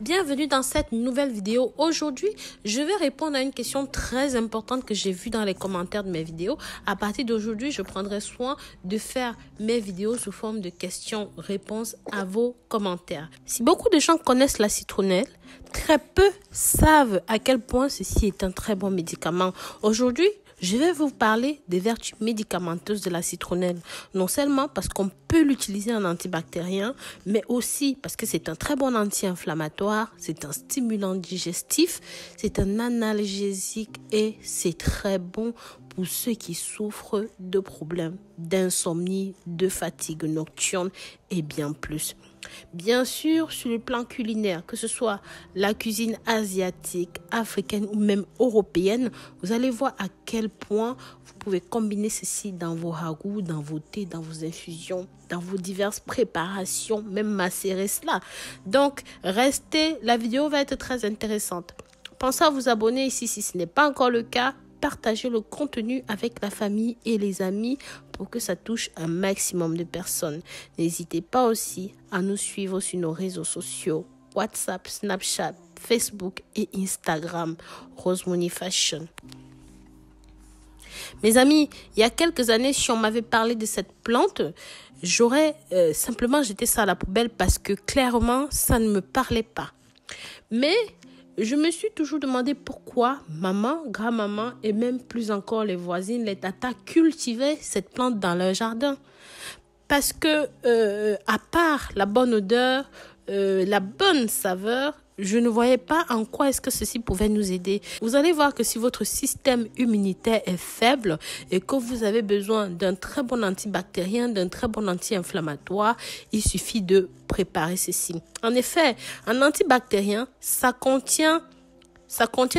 Bienvenue dans cette nouvelle vidéo. Aujourd'hui, je vais répondre à une question très importante que j'ai vue dans les commentaires de mes vidéos. À partir d'aujourd'hui, je prendrai soin de faire mes vidéos sous forme de questions-réponses à vos commentaires. Si beaucoup de gens connaissent la citronnelle, très peu savent à quel point ceci est un très bon médicament. Aujourd'hui, je vais vous parler des vertus médicamenteuses de la citronnelle. Non seulement parce qu'on peut l'utiliser en antibactérien, mais aussi parce que c'est un très bon anti-inflammatoire, c'est un stimulant digestif, c'est un analgésique et c'est très bon pour ceux qui souffrent de problèmes d'insomnie, de fatigue nocturne et bien plus. Bien sûr, sur le plan culinaire, que ce soit la cuisine asiatique, africaine ou même européenne, vous allez voir à quel point vous pouvez combiner ceci dans vos ragoûts, dans vos thés, dans vos infusions, dans vos diverses préparations, même macérer cela. Donc, restez, la vidéo va être très intéressante. Pensez à vous abonner ici si ce n'est pas encore le cas. Partagez le contenu avec la famille et les amis pour que ça touche un maximum de personnes. N'hésitez pas aussi à nous suivre sur nos réseaux sociaux, WhatsApp, Snapchat, Facebook et Instagram, Rose Money Fashion. Mes amis, il y a quelques années, si on m'avait parlé de cette plante, j'aurais simplement jeté ça à la poubelle parce que clairement, ça ne me parlait pas. Mais je me suis toujours demandé pourquoi maman, grand-maman et même plus encore les voisines, les tatas cultivaient cette plante dans leur jardin. Parce que à part la bonne odeur, la bonne saveur, je ne voyais pas en quoi est-ce que ceci pouvait nous aider. Vous allez voir que si votre système immunitaire est faible et que vous avez besoin d'un très bon antibactérien, d'un très bon anti-inflammatoire, il suffit de préparer ceci. En effet, un antibactérien, ça contient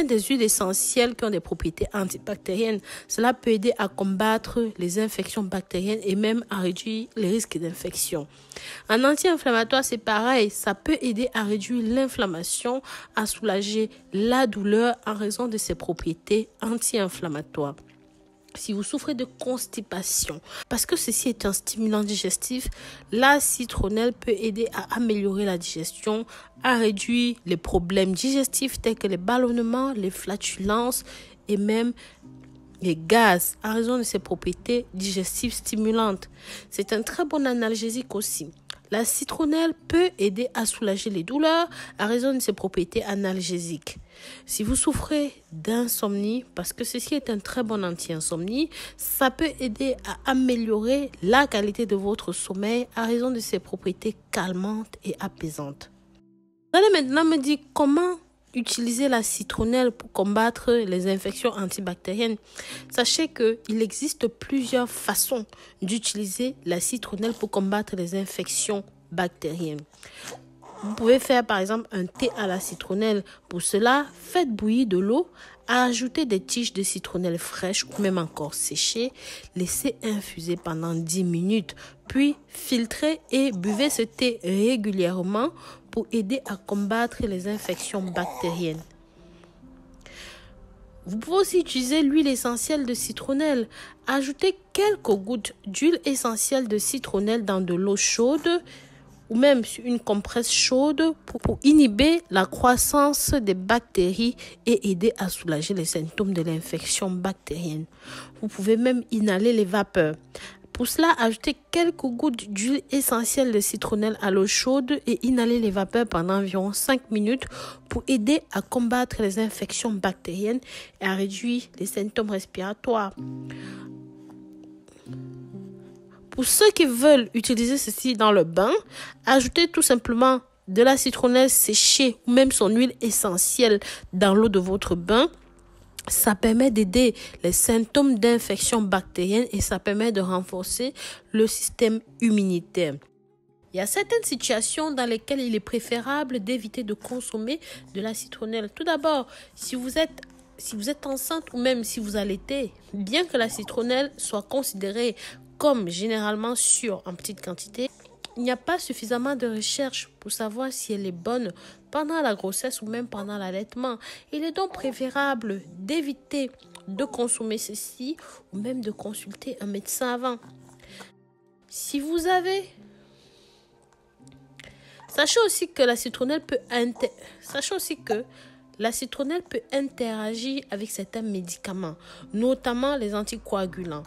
des huiles essentielles qui ont des propriétés antibactériennes. Cela peut aider à combattre les infections bactériennes et même à réduire les risques d'infection. Un anti-inflammatoire, c'est pareil. Ça peut aider à réduire l'inflammation, à soulager la douleur en raison de ses propriétés anti-inflammatoires. Si vous souffrez de constipation, parce que ceci est un stimulant digestif, la citronnelle peut aider à améliorer la digestion, à réduire les problèmes digestifs tels que les ballonnements, les flatulences et même les gaz en raison de ses propriétés digestives stimulantes. C'est un très bon analgésique aussi. La citronnelle peut aider à soulager les douleurs à raison de ses propriétés analgésiques. Si vous souffrez d'insomnie, parce que ceci est un très bon anti-insomnie, ça peut aider à améliorer la qualité de votre sommeil à raison de ses propriétés calmantes et apaisantes. Vous allez maintenant me dire comment utiliser la citronnelle pour combattre les infections antibactériennes. Sachez qu'il existe plusieurs façons d'utiliser la citronnelle pour combattre les infections bactériennes. Vous pouvez faire par exemple un thé à la citronnelle. Pour cela, faites bouillir de l'eau, ajoutez des tiges de citronnelle fraîches ou même encore séchées, laissez infuser pendant 10 minutes, puis filtrez et buvez ce thé régulièrement pour aider à combattre les infections bactériennes. Vous pouvez aussi utiliser l'huile essentielle de citronnelle. Ajoutez quelques gouttes d'huile essentielle de citronnelle dans de l'eau chaude ou même sur une compresse chaude pour inhiber la croissance des bactéries et aider à soulager les symptômes de l'infection bactérienne. Vous pouvez même inhaler les vapeurs. Pour cela, ajoutez quelques gouttes d'huile essentielle de citronnelle à l'eau chaude et inhaler les vapeurs pendant environ 5 minutes pour aider à combattre les infections bactériennes et à réduire les symptômes respiratoires. Pour ceux qui veulent utiliser ceci dans le bain, ajoutez tout simplement de la citronnelle séchée ou même son huile essentielle dans l'eau de votre bain. Ça permet d'aider les symptômes d'infection bactérienne et ça permet de renforcer le système immunitaire. Il y a certaines situations dans lesquelles il est préférable d'éviter de consommer de la citronnelle. Tout d'abord, si vous êtes enceinte ou même si vous allaitez, bien que la citronnelle soit considérée comme généralement sûre en petite quantité, il n'y a pas suffisamment de recherche pour savoir si elle est bonne pendant la grossesse ou même pendant l'allaitement. Il est donc préférable d'éviter de consommer ceci ou même de consulter un médecin avant. Si vous avez Sachez aussi que la citronnelle peut interagir avec certains médicaments, notamment les anticoagulants.